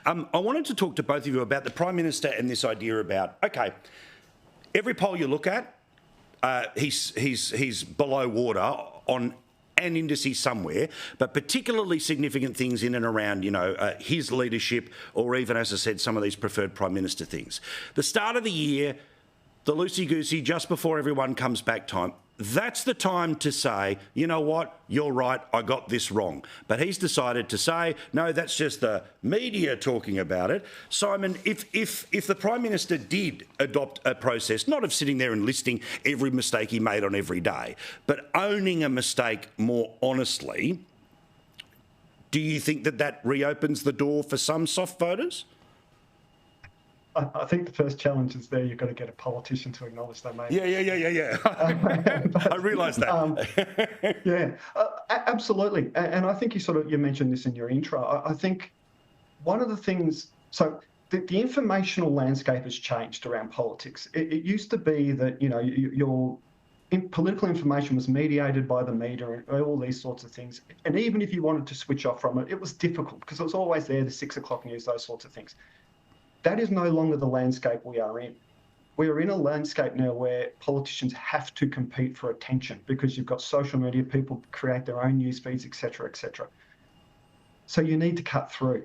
I wanted to talk to both of you about the Prime Minister and this idea about, OK, every poll you look at, he's below water on an indices somewhere, but particularly significant things in and around, his leadership, or even, as I said, some of these preferred Prime Minister things. The start of the year, the loosey-goosey, just before everyone comes back time, that's the time to say, you know what, you're right, I got this wrong. But he's decided to say, no, that's just the media talking about it. Simon, if the Prime Minister did adopt a process, not of sitting there and listing every mistake he made on every day, but owning a mistake more honestly, do you think that reopens the door for some soft voters? I think the first challenge is there. You've got to get a politician to acknowledge they made. Yeah. I realise that. Absolutely. And I think you mentioned this in your intro. I think one of the things, so the informational landscape has changed around politics. It used to be that, your political information was mediated by the media and all these sorts of things. And even if you wanted to switch off from it, it was difficult because it was always there, the 6 o'clock news, those sorts of things. That is no longer the landscape we are in. We are in a landscape now where politicians have to compete for attention because you've got social media, people create their own news feeds, et cetera, et cetera. So you need to cut through.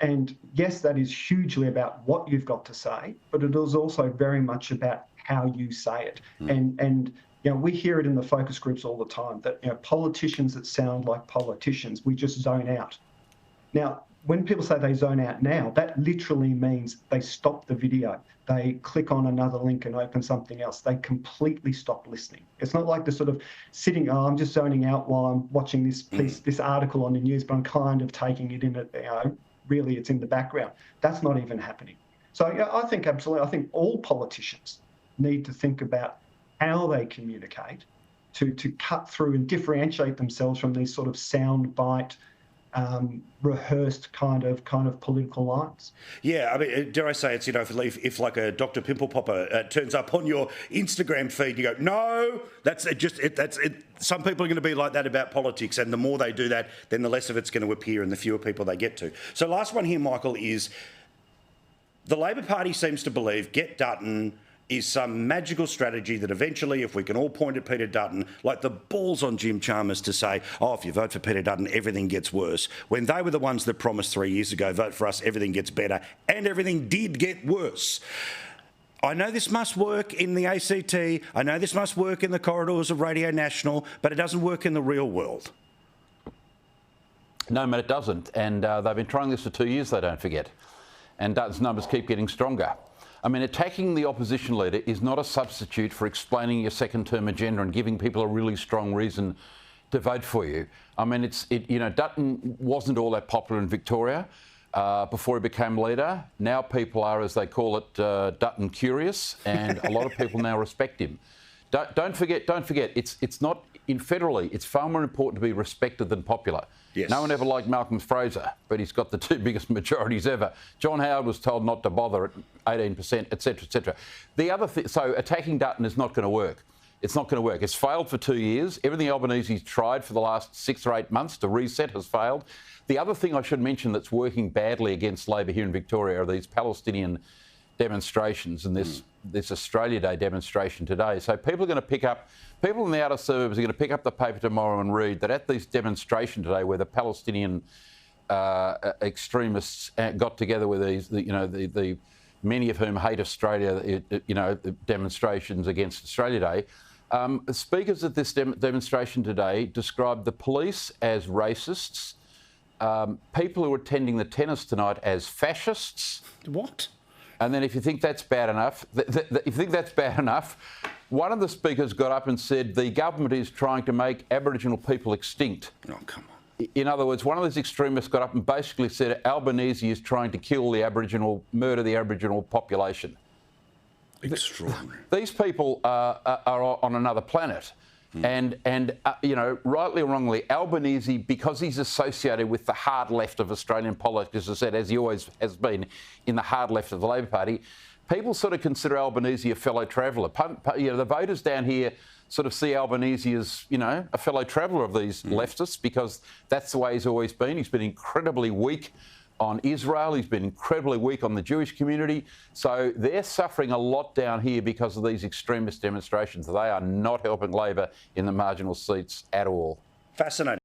And yes, that is hugely about what you've got to say, but it is also very much about how you say it. And we hear it in the focus groups all the time that, politicians that sound like politicians, we just zone out. Now, when people say they zone out now, that literally means they stop the video. They click on another link and open something else. They completely stop listening. It's not like they're sort of sitting, I'm just zoning out while I'm watching this piece, this article on the news, but I'm kind of taking it in, really it's in the background. That's not even happening. So I think absolutely, I think all politicians need to think about how they communicate to cut through and differentiate themselves from these sort of soundbite, rehearsed kind of political lines. Yeah, I mean, dare I say it's, if like a Dr. Pimple Popper turns up on your Instagram feed, you go, no, that's it. Some people are going to be like that about politics, and the more they do that, then the less of it's going to appear and the fewer people they get to. So last one here, Michael, is the Labor Party seems to believe get Dutton is some magical strategy that eventually, if we can all point at Peter Dutton, like the balls on Jim Chalmers to say, if you vote for Peter Dutton, everything gets worse, when they were the ones that promised 3 years ago, vote for us, everything gets better, and everything did get worse. I know this must work in the ACT, I know this must work in the corridors of Radio National, but it doesn't work in the real world. No, mate, it doesn't. And they've been trying this for 2 years, they don't forget. And Dutton's numbers keep getting stronger. I mean, attacking the opposition leader is not a substitute for explaining your second-term agenda and giving people a really strong reason to vote for you. I mean, Dutton wasn't all that popular in Victoria before he became leader. Now people are, as they call it, Dutton-curious, and a lot of people now respect him. Don't forget, it's not federally, it's far more important to be respected than popular. Yes. No one ever liked Malcolm Fraser, but he's got the 2 biggest majorities ever. John Howard was told not to bother at 18%, etc., etc. The other thing, so attacking Dutton is not going to work. It's not going to work. It's failed for 2 years. Everything Albanese's tried for the last 6 or 8 months to reset has failed. The other thing I should mention that's working badly against Labor here in Victoria are these Palestinian demonstrations and this Australia Day demonstration today. So people in the outer suburbs are going to pick up the paper tomorrow and read that at this demonstration today, where the Palestinian extremists got together with these, the many of whom hate Australia, the demonstrations against Australia Day. Speakers at this demonstration today described the police as racists, people who are attending the tennis tonight as fascists. What? And then if you think that's bad enough, one of the speakers got up and said the government is trying to make Aboriginal people extinct. Oh, come on. In other words, one of those extremists got up and basically said Albanese is trying to murder the Aboriginal population. Extraordinary. These people are on another planet. And rightly or wrongly, Albanese, because he's associated with the hard left of Australian politics, as I said, as he always has been in the hard left of the Labor Party, people sort of consider Albanese a fellow traveller. The voters down here sort of see Albanese as, a fellow traveller of these leftists, because that's the way he's always been. He's been incredibly weak on Israel. He's been incredibly weak on the Jewish community. So they're suffering a lot down here because of these extremist demonstrations. They are not helping Labor in the marginal seats at all. Fascinating.